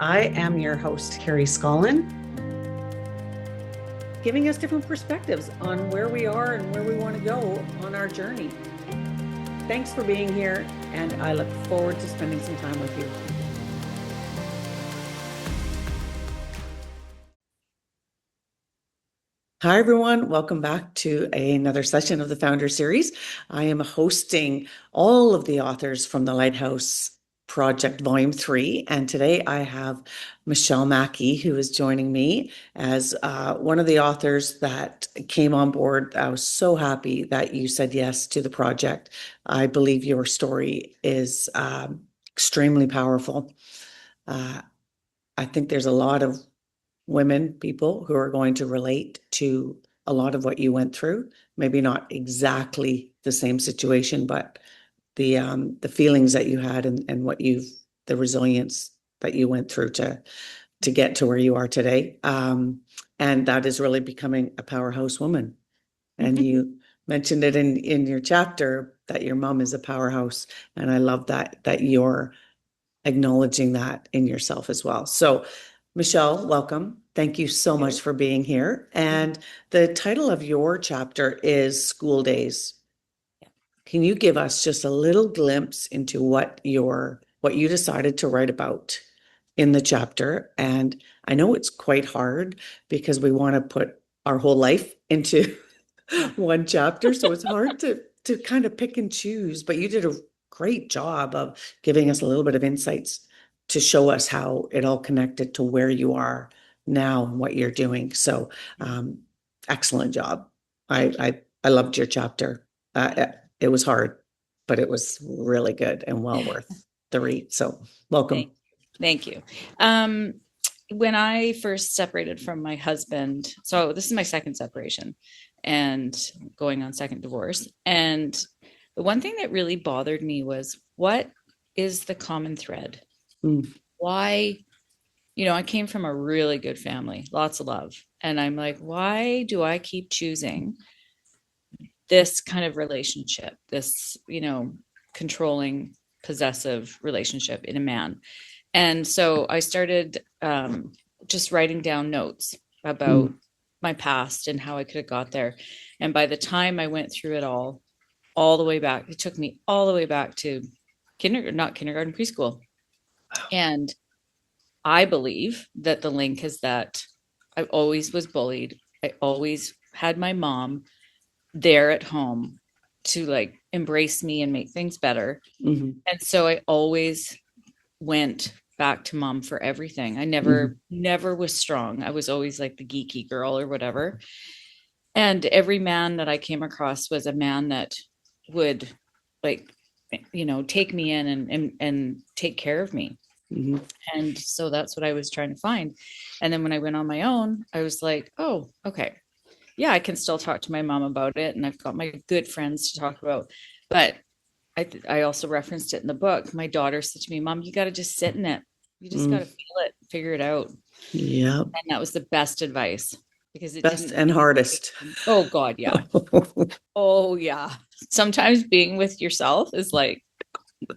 I am your host, Carrie Scollin, giving us different perspectives on where we are and where we want to go on our journey. Thanks for being here, and I look forward to spending some time with you. Hi, everyone. Welcome back to another session of the FoundHer Series. I am hosting all of the authors from the Lighthouse Project Volume 3. And today I have Michele Mackie, who is joining me as one of the authors that came on board. I was so happy that you said yes to the project. I believe your story is extremely powerful. I think there's a lot of people who are going to relate to a lot of what you went through. Maybe not exactly the same situation, but the feelings that you had and the resilience that you went through to get to where you are today. And that is really becoming a powerhouse woman. And you mentioned it in your chapter that your mom is a powerhouse. And I love that you're acknowledging that in yourself as well. So Michele, welcome. Thank you so much for being here. And the title of your chapter is School Days. Can you give us just a little glimpse into what you decided to write about in the chapter? And I know it's quite hard because we want to put our whole life into one chapter. So it's hard to kind of pick and choose, but you did a great job of giving us a little bit of insights to show us how it all connected to where you are now and what you're doing. So excellent job. I loved your chapter. It was hard, but it was really good and well worth the read. So welcome. Thank you. When I first separated from my husband, so this is my second separation and going on second divorce. And the one thing that really bothered me was, what is the common thread? Why, I came from a really good family, lots of love. And I'm like, why do I keep choosing this kind of relationship, this, controlling, possessive relationship in a man? And so I started just writing down notes about my past and how I could have got there. And by the time I went through it all the way back, it took me all the way back to kindergarten, preschool. And I believe that the link is that I always was bullied. I always had my mom there at home to embrace me and make things better. And so I always went back to mom for everything. I never was strong. I was always like the geeky girl or whatever. And every man that I came across was a man that would take me in and take care of me. And so that's what I was trying to find. And then when I went on my own, I was like, oh, okay. Yeah, I can still talk to my mom about it. And I've got my good friends to talk about. But I also referenced it in the book. My daughter said to me, Mom, you got to just sit in it. You just got to feel it, figure it out. Yeah. And that was the best advice, because it best and hardest. Oh God. Yeah. Oh yeah. Sometimes being with yourself is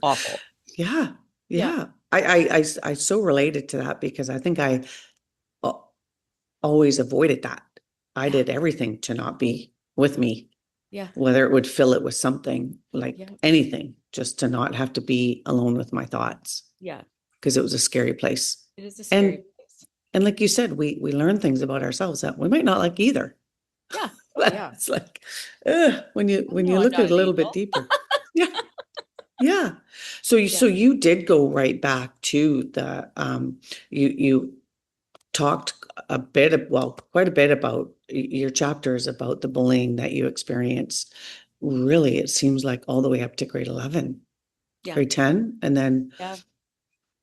awful. Yeah. I so related to that, because I think I always avoided that. I did everything to not be with me. Yeah. Whether it would fill it with something, anything, just to not have to be alone with my thoughts. Yeah. Because it was a scary place. It is a scary place. And like you said, we learn things about ourselves that we might not like either. Yeah. It's like, when you look at it a little bit deeper. Yeah. Yeah. So you did go right back to the, you talked quite a bit about your chapters about the bullying that you experienced. Really, it seems like all the way up to grade 11, grade 10. And then,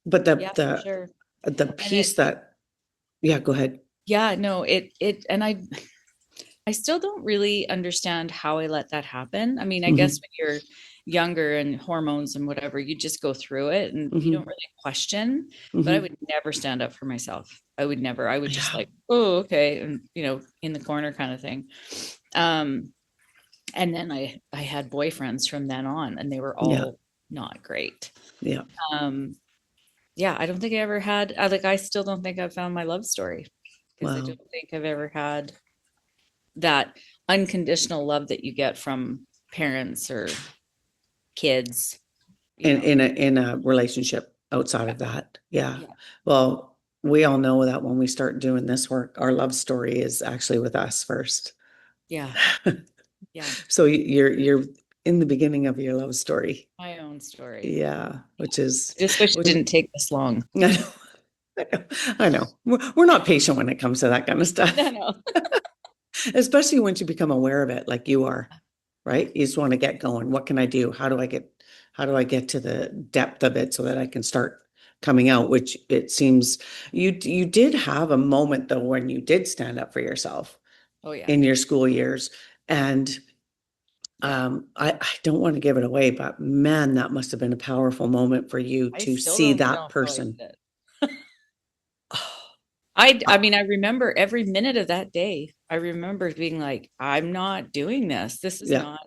but the piece that, go ahead. Yeah, no, and I still don't really understand how I let that happen. I mean, I guess when you're younger and hormones and whatever, you just go through it and you don't really question, but I would never stand up for myself. I would just oh, okay. And, in the corner kind of thing. And then I had boyfriends from then on, and they were all not great. yeah, I don't think I ever had, I still don't think I've found my love story, because I Wow. don't think I've ever had that unconditional love that you get from parents or kids, you know. In a relationship outside Yeah. of that. Yeah. Yeah. Well, we all know that when we start doing this work, our love story is actually with us first. Yeah. Yeah. So you're in the beginning of your love story. My own story. Yeah, I just wish it which didn't take this long. I know, I know. We're not patient when it comes to that kind of No, stuff, no. especially once you become aware of it, like you are, right? You just want to get going. What can I do? How do I get to the depth of it so that I can start coming out? Which it seems you did have a moment though when you did stand up for yourself Oh yeah. in your school years, and Yeah. I don't want to give it away, but man, that must have been a powerful moment for you I to still see don't that know how I person. did it. Oh, I mean, I remember every minute of that day. I remember being like, I'm not doing this. yeah.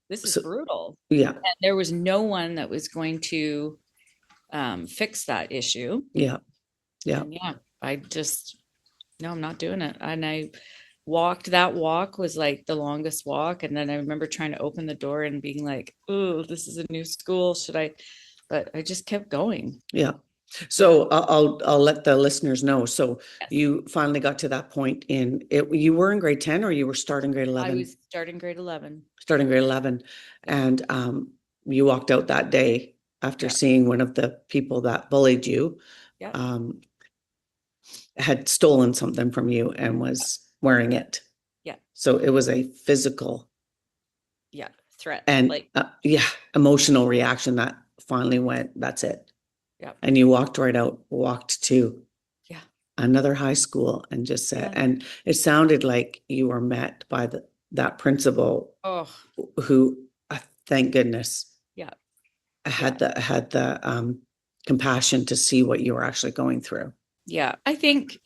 This is So brutal. yeah, And there was no one that was going to fix that issue. yeah, yeah, And yeah, I just, no, I'm not doing it. And I walked, that walk was like the longest walk. And then I remember trying to open the door and being like, oh, this is a new school. Should I? But I just kept going. yeah. So I'll let the listeners know. So Yes. you finally got to that point in it. You were in grade 10 or you were starting grade I 11? was starting grade 11. Starting grade 11. Yeah. And you walked out that day after Yeah. seeing one of the people that bullied you Yeah. um, had stolen something from you and was wearing it. Yeah. So it was a physical Yeah. Threat. and Like, yeah, emotional reaction that finally went, that's it. yeah. And you walked right out, walked to Yeah. another high school and just said, Yeah. and it sounded like you were met by that principal Oh, who, thank goodness, yeah. Yeah. had the compassion to see what you were actually going through. Yeah. I think,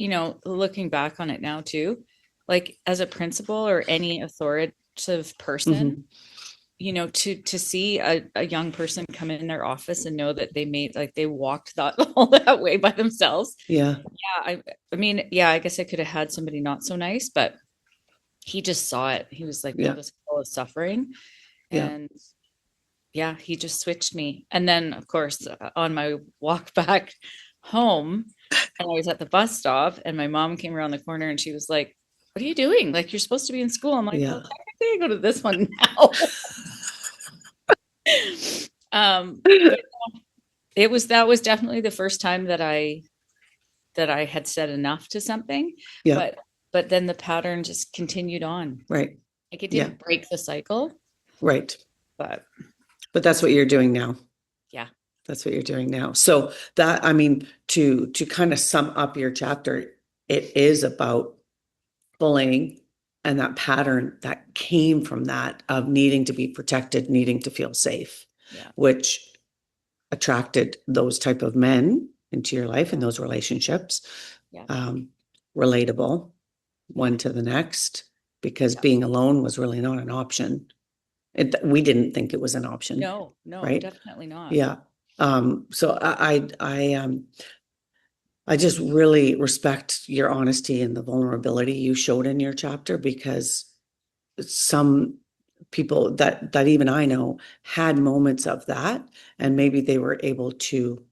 looking back on it now too, like as a principal or any authoritative person, Mm-hmm. To see a young person come in their office and know that they made, like, they walked that all that way by themselves. Yeah. Yeah. I mean, yeah, I guess I could have had somebody not so nice, but he just saw it. He was like, no, Yeah. this girl is suffering. Yeah. And yeah, he just switched me. And then, of course, on my walk back home, and I was at the bus stop, and my mom came around the corner and she was like, what are you doing? Like, you're supposed to be in school. I'm like, Yeah. well, technically, I go to this one now. But that was definitely the first time that I had said enough to something. Yeah. But then the pattern just continued on. Right. Like, it Yeah. didn't break the cycle, Right. but But that's what you're doing now. yeah. That's what you're doing now. So that, I mean, to kind of sum up your chapter, it is about bullying and that pattern that came from that of needing to be protected, needing to feel safe, Yeah. which attracted those type of men into your life and those relationships. Yeah. Relatable one to the next, because being alone was really not an option. We didn't think it was an option. No, right? definitely not. Yeah. So I just really respect your honesty and the vulnerability you showed in your chapter, because some people that even I know had moments of that, and maybe they were able to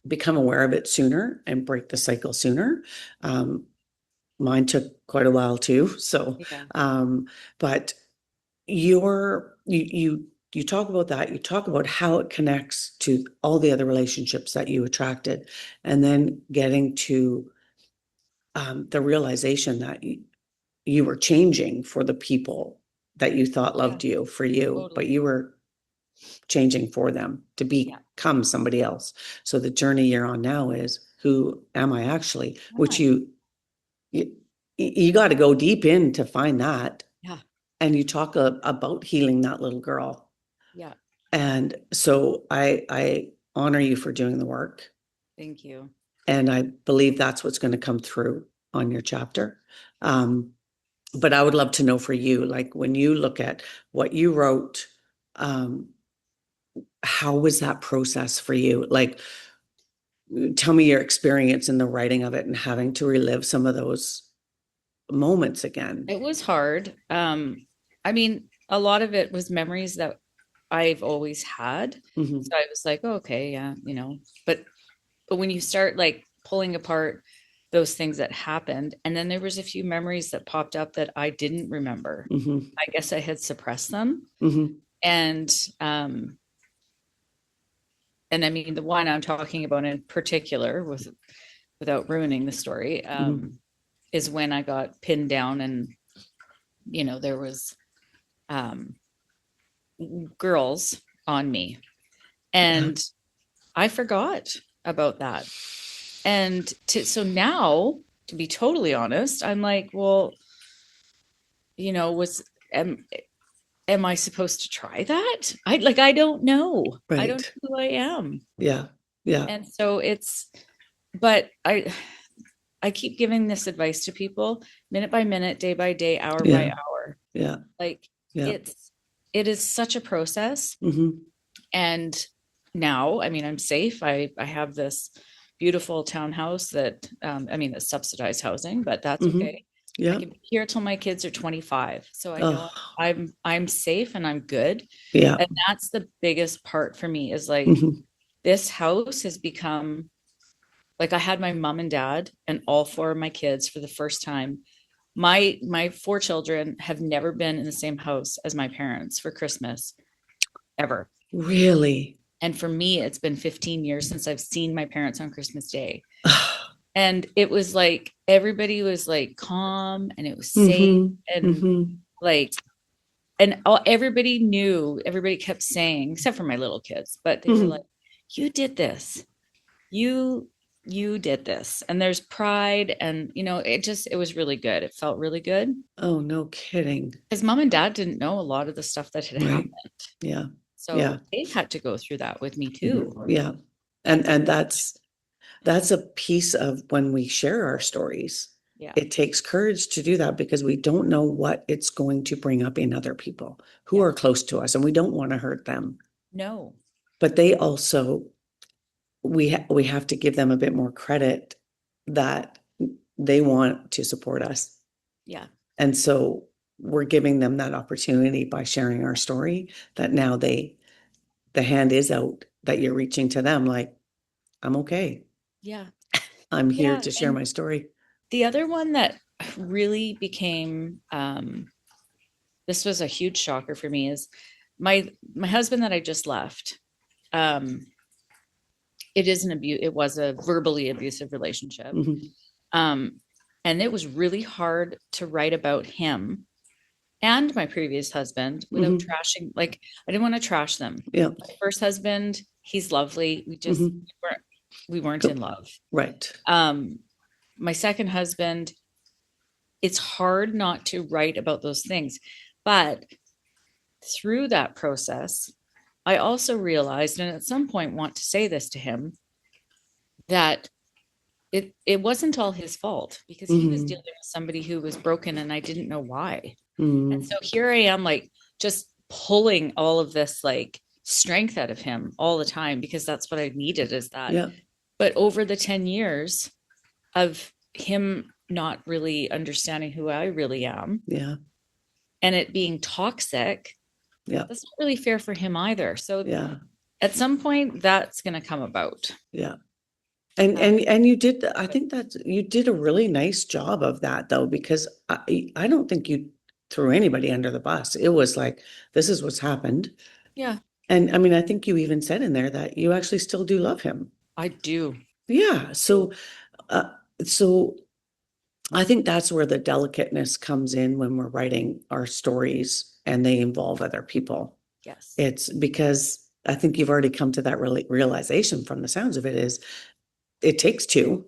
become aware of it sooner and break the cycle sooner. Mine took quite a while too. So, Yeah. but you talk about that. You talk about how it connects to all the other relationships that you attracted, and then getting to the realization that you were changing for the people that you thought loved you for you, but Totally. you were changing for them to become somebody else. So the journey you're on now is, who am I actually? Which you got to go deep in to find that. Yeah. And you talk about healing that little girl. Yeah. And so I honor you for doing the work. Thank you. And I believe that's what's going to come through on your chapter. But I would love to know for you, like when you look at what you wrote, how was that process for you? Like, tell me your experience in the writing of it and having to relive some of those moments again. It was hard. I mean, a lot of it was memories that I've always had. Mm-hmm. So I was like, oh, okay, yeah, but when you start like pulling apart those things that happened, and then there was a few memories that popped up that I didn't remember. Mm-hmm. I guess I had suppressed them. Mm-hmm. And I mean, the one I'm talking about in particular, without ruining the story, is when I got pinned down, and there was girls on me, and I forgot about that. And so now, to be totally honest, I'm like, well, am I supposed to try that? I don't know. Right. I don't know who I am. Yeah. Yeah. And so but I keep giving this advice to people, minute by minute, day by day, hour by hour. Yeah. It is such a process. Mm-hmm. And now, I mean, I'm safe. I have this beautiful townhouse that, it's subsidized housing, but that's okay. Yeah. I can be here till my kids are 25. So I know I'm safe and I'm good. Yeah. And that's the biggest part for me is like, this house has become like, I had my mom and dad and all 4 of my kids for the first time. My 4 children have never been in the same house as my parents for Christmas ever. Really? And for me, it's been 15 years since I've seen my parents on Christmas Day. And it was like, everybody was like calm and it was safe and like, and everybody kept saying, except for my little kids, but they were like, you did this. You did this. And there's pride. And, it was really good. It felt really good. Oh, no kidding. Because mom and dad didn't know a lot of the stuff that had happened. Yeah. So they had to go through that with me too. Yeah. And that's a piece of when we share our stories. Yeah. It takes courage to do that because we don't know what it's going to bring up in other people who are close to us, and we don't want to hurt them. No. But they also, we have to give them a bit more credit that they want to support us. Yeah. And so we're giving them that opportunity by sharing our story, that now the hand is out, that you're reaching to them like, I'm okay. Yeah. I'm here to share my story. The other one that really became, this was a huge shocker for me, is my husband that I just left. It was a verbally abusive relationship. And it was really hard to write about him and my previous husband without trashing. Like, I didn't want to trash them. Yeah. My first husband, he's lovely. We just, we weren't in love. Right. My second husband, it's hard not to write about those things. But through that process, I also realized, and at some point want to say this to him, that it wasn't all his fault, because he was dealing with somebody who was broken and I didn't know why. And so here I am, like, just pulling all of this like strength out of him all the time, because that's what I needed, is that. Yeah. But over the 10 years of him not really understanding who I really am. Yeah. And it being toxic. Yeah. That's not really fair for him either. So at some point that's going to come about. Yeah. And you did, I think that you did a really nice job of that, though, because I don't think you threw anybody under the bus. It was like, this is what's happened. Yeah. And I mean, I think you even said in there that you actually still do love him. I do. Yeah. So I think that's where the delicateness comes in when we're writing our stories and they involve other people. Yes. It's because I think you've already come to that realization from the sounds of it, is it takes 2.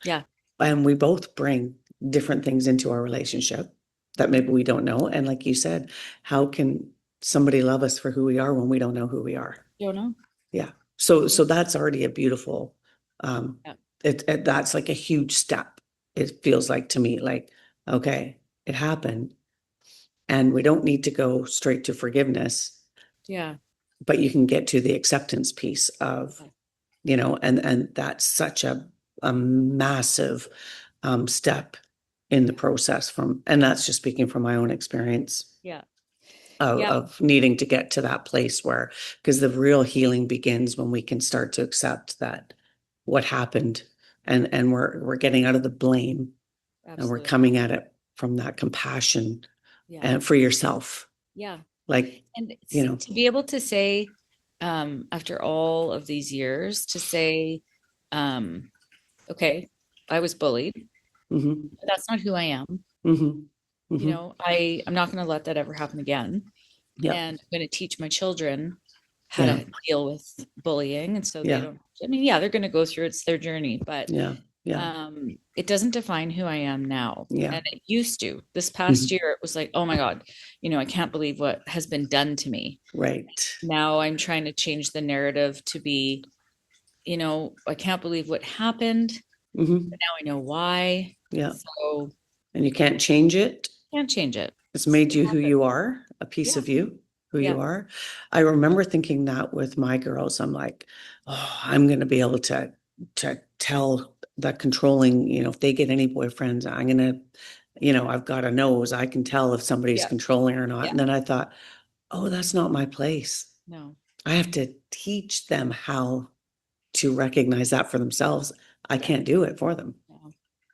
Yeah. And we both bring different things into our relationship that maybe we don't know. And like you said, how can somebody love us for who we are when we don't know who we are? Don't know. Yeah. So that's already a beautiful, that's like a huge step. It feels like to me, like, okay, it happened and we don't need to go straight to forgiveness. Yeah. But you can get to the acceptance piece of, and that's such a massive step in the process and that's just speaking from my own experience Yeah. of needing to get to that place where, because the real healing begins when we can start to accept that what happened and we're getting out of the blame and we're Absolutely. coming at it from that compassion Yeah. and for yourself. Yeah. Like, And to be able to say, after all of these years, to say, okay, I was bullied. mm-hmm, But that's not who I am. mm-hmm, mm-hmm, I'm not going to let that ever happen again. yeah, And I'm going to teach my children how yeah, to deal with bullying. And so they yeah, don't, I mean, yeah, they're going to go through, it's their journey, but yeah, yeah, it doesn't define who I am now. yeah, And it used to. This past mm-hmm, year, it was like, oh my God, I can't believe what has been done to me. right, Now I'm trying to change the narrative to be, I can't believe what happened, mm-hmm, but now I know why. yeah, So and you can't change it. can't change it. It's made you who Happen. you are, a piece Yeah. of you, who Yeah. you are. I remember thinking that with my girls. I'm like, oh, I'm going to be able to tell the controlling, if they get any boyfriends, I'm going to, I've got a nose. I can tell if somebody's Yeah. controlling or not. Yeah. And then I thought, oh, that's not my place. No. I have to teach them how to recognize that for themselves. I Yeah. can't do it for them. No.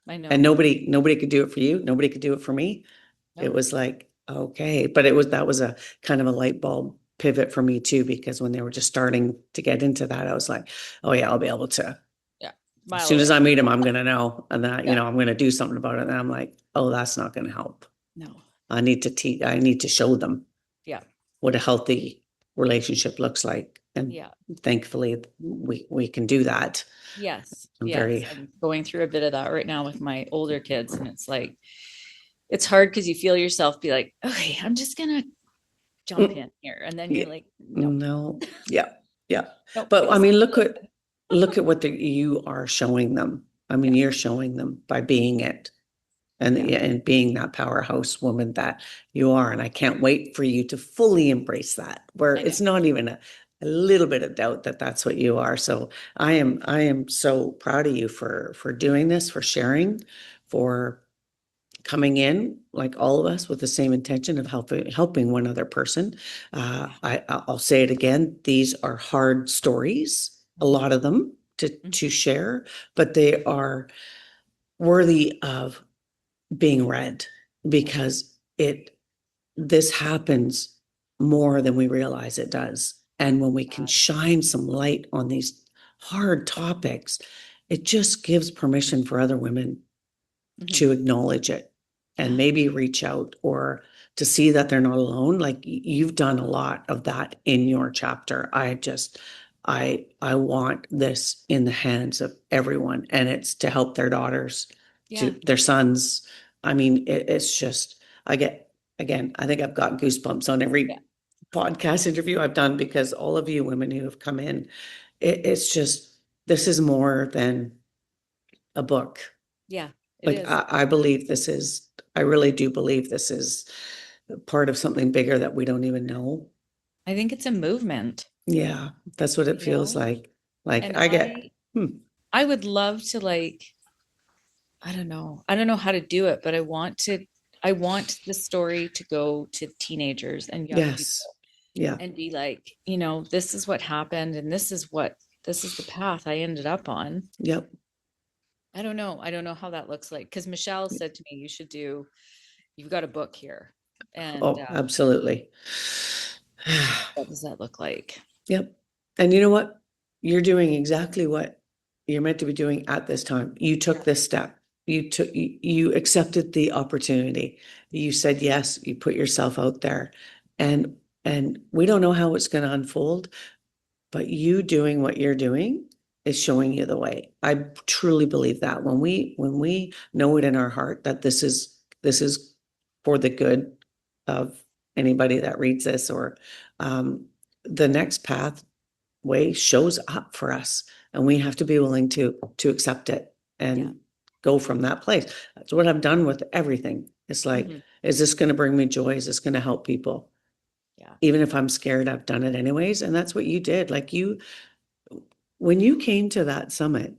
I know. And nobody could do it for you. Nobody could do it for me. It Nope. was like, okay, but that was a kind of a light bulb pivot for me too, because when they were just starting to get into that, I was like, oh yeah, I'll be able to, Yeah. as Mile soon as away. I meet them, I'm going to know. And that, Yeah. I'm going to do something about it. And I'm like, oh, that's not going to help. No. I need to show them Yeah. what a healthy relationship looks like. And Yeah. thankfully we can do that. Yes. I'm Yes. very, I'm going through a bit of that right now with my older kids. And it's like, it's hard because you feel yourself be like, okay, I'm just going to jump in here. And then yeah, you're like, no, no, yeah, yeah. nope. But I mean, look at what you are showing them. I mean, Yeah. you're showing them by being it and Yeah. and being that powerhouse woman that you are. And I can't wait for you to fully embrace that, where I know. it's not even a little bit of doubt that that's what you are. So I am so proud of you for doing this, for sharing, for coming in like all of us with the same intention of helping one other person. I'll say it again. These are hard stories, a lot of them to share, but they are worthy of being read because this happens more than we realize it does. And when we can shine some light on these hard topics, it just gives permission for other women to acknowledge it and maybe reach out or to see that they're not alone. Like you've done a lot of that in your chapter. I want this in the hands of everyone, and it's to help their daughters, Yeah. to their sons. I mean, it's just, I think I've got goosebumps on every podcast interview I've done because all of you women who have come in, it's just, this is more than a book. Yeah. It Like is. I really do believe this is part of something bigger that we don't even know. I think it's a movement. Yeah, that's what it feels like. Like And I get, I would love to I don't know. I don't know how to do it, but I want the story to go to teenagers and young people yes, yeah, and be like, this is what happened and this is the path I ended up on. yep. I don't know. I don't know how that looks like. Because Michele said to me, you've got a book here. And Oh, absolutely. what does that look like? Yep. And you know what? You're doing exactly what you're meant to be doing at this time. You took this step. You accepted the opportunity. You said yes, you put yourself out there. And we don't know how it's going to unfold, but you doing what you're doing is showing you the way. I truly believe that when we know it in our heart that this is for the good of anybody that reads this, or the next pathway shows up for us, and we have to be willing to accept it and go from that place. That's what I've done with everything. It's like, is this going to bring me joy? Is this going to help people? Yeah. Even if I'm scared, I've done it anyways. And that's what you did. Like when you came to that summit,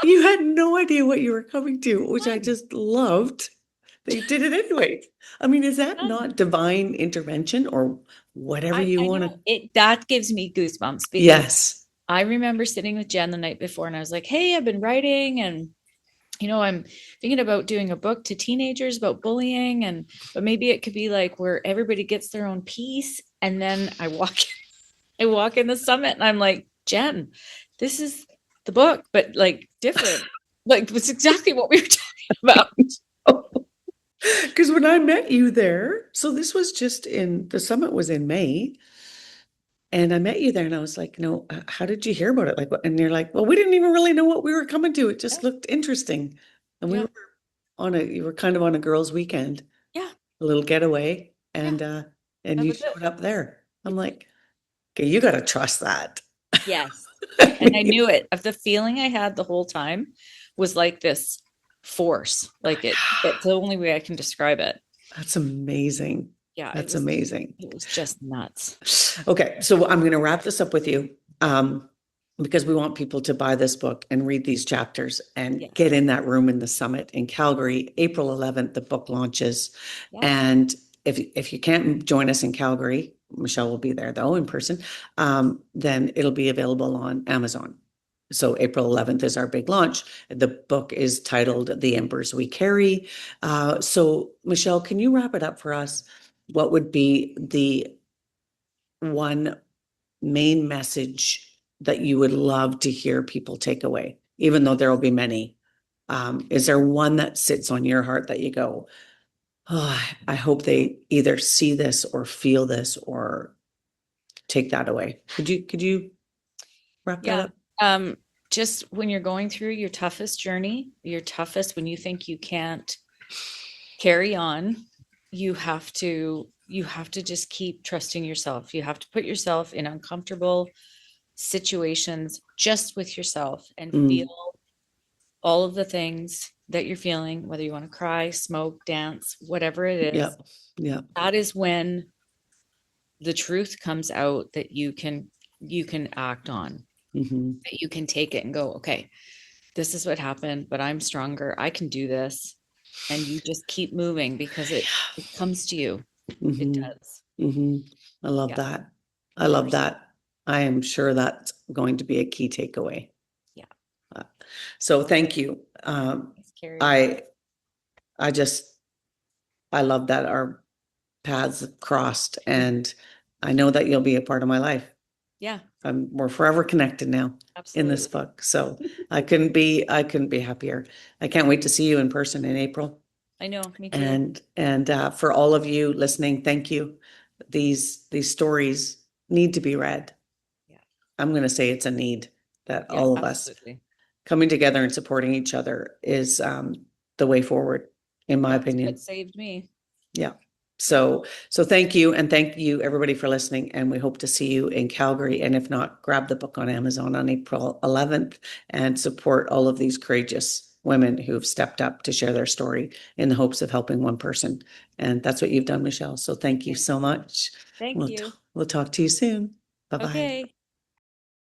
you had no idea what you were coming to, which I just loved. They did it anyway. I mean, is that not divine intervention or whatever you I want know to? it. That gives me goosebumps because Yes. I remember sitting with Jen the night before and I was like, hey, I've been writing and I'm thinking about doing a book to teenagers about bullying but maybe it could be like where everybody gets their own piece. And then I walk in the summit and I'm like, Jen, this is the book, but like different. Like it's exactly what we were talking about. Because when I met you there, so this was the summit was in May. And I met you there and I was like, no, how did you hear about it? Like, and you're like, well, we didn't even really know what we were coming to. It just Yeah. looked interesting. And Yeah. you were kind of on a girls' weekend, Yeah. a little getaway, Yeah. and That you was it. showed up there. I'm like, okay, you got to trust that. Yes. I And I mean, knew it. Of the feeling I had the whole time was like this force. Like it's the only way I can describe it. that's amazing. Yeah, That's amazing. it was just nuts. Okay, so I'm going to wrap this up with you because we want people to buy this book and read these chapters and Yes. get in that room in the summit in Calgary. April 11th, the book launches. Yeah. And if you can't join us in Calgary, Michele will be there though in person, then it'll be available on Amazon. So April 11th is our big launch. The book is titled The Embers We Carry. So Michele, can you wrap it up for us? What would be the one main message that you would love to hear people take away, even though there will be many? Is there one that sits on your heart that you go, oh, I hope they either see this or feel this or take that away? Could you wrap that Yeah. up? Just when you're going through your toughest journey, when you think you can't carry on, you have to just keep trusting yourself. You have to put yourself in uncomfortable situations just with yourself and feel all of the things that you're feeling, whether you want to cry, smoke, dance, whatever it is. Yeah. Yeah. That is when the truth comes out that you can act on. That you can take it and go, okay, this is what happened, but I'm stronger. I can do this. And you just keep moving because it comes to you. It does. I love Yeah. that. I love that. I am sure that's going to be a key takeaway. Yeah. So thank you. Thanks, Carrie. I love that our paths crossed, and I know that you'll be a part of my life. Yeah. We're forever connected now in this Absolutely. book. So I couldn't be happier. I can't wait to see you in person in April. I know, me too. And for all of you listening, thank you. These stories need to be read. Yeah. I'm going to say it's a need that Yeah, all of us absolutely. coming together and supporting each other is the way forward, in my That's opinion. what saved me. Yeah. So thank you. And thank you everybody for listening. And we hope to see you in Calgary. And if not, grab the book on Amazon on April 11th and support all of these courageous women who've stepped up to share their story in the hopes of helping one person. And that's what you've done, Michele. So thank you so much. Thank you. We'll talk to you soon. Bye-bye. Okay.